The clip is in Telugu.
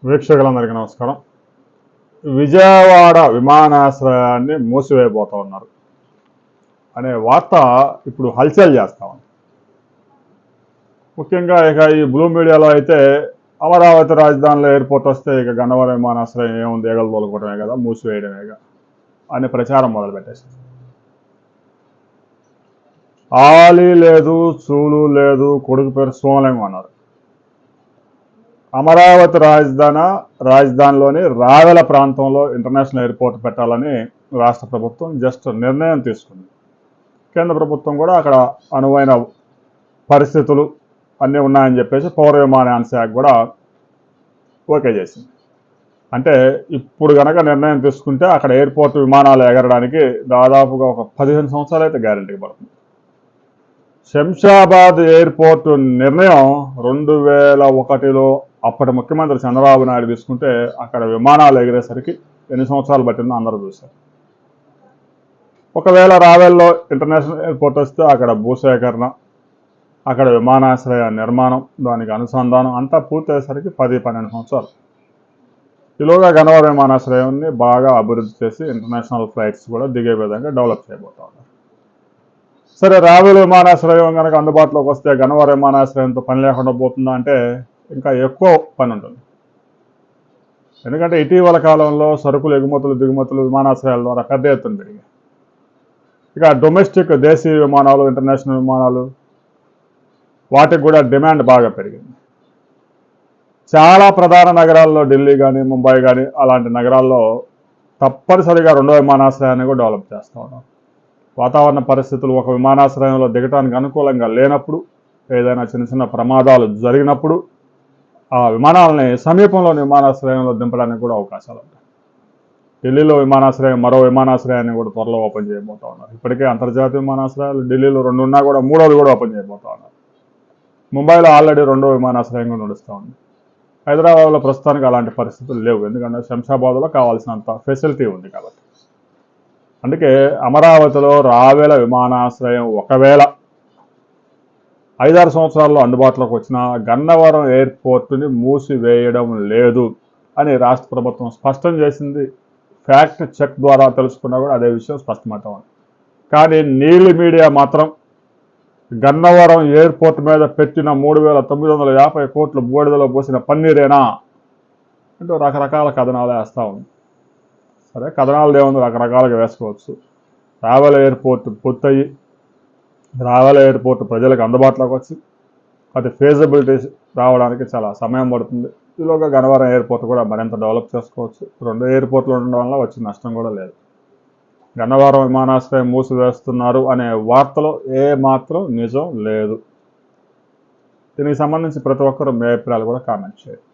వీక్షకులందరికీ నమస్కారం. విజయవాడ విమానాశ్రయాన్ని మూసివేయబోతా ఉన్నారు అనే వార్త ఇప్పుడు హల్చల్ చేస్తా ఉంది. ముఖ్యంగా ఇక ఈ బ్లూ మీడియాలో అయితే అమరావతి రాజధానిలో ఎయిర్పోర్ట్ వస్తే ఇక గన్నవరం విమానాశ్రయం ఏముంది, ఏగలు తోలుకోవడమే కదా, మూసివేయడమేగా అనే ప్రచారం మొదలుపెట్టేసింది. ఆలీ లేదు, చూలు లేదు, కొడుకు పేరు సోమలింగం అన్నారు. అమరావతి రాజధానిలోని రావెల ప్రాంతంలో ఇంటర్నేషనల్ ఎయిర్పోర్ట్ పెట్టాలని రాష్ట్ర ప్రభుత్వం జస్ట్ నిర్ణయం తీసుకుంది. కేంద్ర ప్రభుత్వం కూడా అక్కడ అనువైన పరిస్థితులు అన్నీ ఉన్నాయని చెప్పేసి పౌర విమానయాన శాఖ కూడా ఓకే చేసింది. అంటే ఇప్పుడు కనుక నిర్ణయం తీసుకుంటే అక్కడ ఎయిర్పోర్ట్ విమానాలు ఎగరడానికి దాదాపుగా ఒక 15 సంవత్సరాలు అయితే గ్యారెంటీకి పడుతుంది. శంషాబాద్ ఎయిర్పోర్ట్ నిర్ణయం 2001లో అప్పటి ముఖ్యమంత్రి చంద్రబాబు నాయుడు తీసుకుంటే అక్కడ విమానాలు ఎగిరేసరికి ఎన్ని సంవత్సరాలు పట్టిందో అందరూ చూశారు. ఒకవేళ రావెల్లో ఇంటర్నేషనల్ ఎయిర్పోర్ట్ వస్తే అక్కడ భూసేకరణ, అక్కడ విమానాశ్రయ నిర్మాణం, దానికి అనుసంధానం అంతా పూర్తయ్యేసరికి 10-12 సంవత్సరాలు. ఈలోగా గన్నవరం విమానాశ్రయాన్ని బాగా అభివృద్ధి చేసి ఇంటర్నేషనల్ ఫ్లైట్స్ కూడా దిగే విధంగా డెవలప్ చేయబోతా ఉన్నారు. సరే, రావెల విమానాశ్రయం కనుక అందుబాటులోకి వస్తే గన్నవరం విమానాశ్రయంతో పని లేకుండా పోతుందా అంటే ఇంకా ఎక్కువ పని ఉంటుంది. ఎందుకంటే ఇటీవల కాలంలో సరుకులు ఎగుమతులు దిగుమతులు విమానాశ్రయాల ద్వారా పెద్ద ఎత్తున పెరిగాయి. ఇక డొమెస్టిక్ దేశీయ విమానాలు, ఇంటర్నేషనల్ విమానాలు వాటికి కూడా డిమాండ్ బాగా పెరిగింది. చాలా ప్రధాన నగరాల్లో ఢిల్లీ కానీ, ముంబై కానీ అలాంటి నగరాల్లో తప్పనిసరిగా రెండో విమానాశ్రయాన్ని కూడా డెవలప్ చేస్తూ ఉన్నారు. వాతావరణ పరిస్థితులు ఒక విమానాశ్రయంలో దిగటానికి అనుకూలంగా లేనప్పుడు, ఏదైనా చిన్న చిన్న ప్రమాదాలు జరిగినప్పుడు ఆ విమానాలని సమీపంలోని విమానాశ్రయంలో దింపడానికి కూడా అవకాశాలు ఉంటాయి. ఢిల్లీలో విమానాశ్రయం, మరో విమానాశ్రయాన్ని కూడా త్వరలో ఓపెన్ చేయబోతా ఉన్నారు. ఇప్పటికే అంతర్జాతీయ విమానాశ్రయాలు ఢిల్లీలో 2 ఉన్నా కూడా 3వది కూడా ఓపెన్ చేయబోతా ఉన్నారు. ముంబైలో ఆల్రెడీ 2వ విమానాశ్రయం కూడా నడుస్తూ ఉంది. హైదరాబాద్లో ప్రస్తుతానికి అలాంటి పరిస్థితులు లేవు, ఎందుకంటే శంషాబాద్లో కావాల్సినంత ఫెసిలిటీ ఉంది కాబట్టి. అందుకే అమరావతిలో రావెల విమానాశ్రయం ఒకవేళ 5-6 సంవత్సరాల్లో అందుబాటులోకి వచ్చిన గన్నవరం ఎయిర్పోర్టుని మూసివేయడం లేదు అని రాష్ట్ర ప్రభుత్వం స్పష్టం చేసింది. ఫ్యాక్ట్ చెక్ ద్వారా తెలుసుకున్నా కూడా అదే విషయం స్పష్టమవుతా ఉంది. కానీ నీలి మీడియా మాత్రం గన్నవరం ఎయిర్పోర్ట్ మీద పెట్టిన 3,950 కోట్లు బూడిదలో పోసిన పన్నీరేనా అంటూ రకరకాల కథనాలు వేస్తూ ఉంది. సరే, కథనాలు ఏముంది, రకరకాలుగా వేసుకోవచ్చు. రావెల ఎయిర్పోర్ట్ పూర్తయ్యి రావెల ఎయిర్పోర్ట్ ప్రజలకు అందుబాటులోకి వచ్చి అది ఫీజిబిలిటీ రావడానికి చాలా సమయం పడుతుంది. ఈలోగా గన్నవరం ఎయిర్పోర్ట్ కూడా మరింత డెవలప్ చేసుకోవచ్చు. 2 ఎయిర్పోర్ట్లు ఉండడం వల్ల వచ్చిన నష్టం కూడా లేదు. గన్నవరం విమానాశ్రయం మూసివేస్తున్నారు అనే వార్తలో ఏ మాత్రం నిజం లేదు. దీనికి సంబంధించి ప్రతి ఒక్కరూ మీ అభిప్రాయాలు కూడా కామెంట్ చేయండి.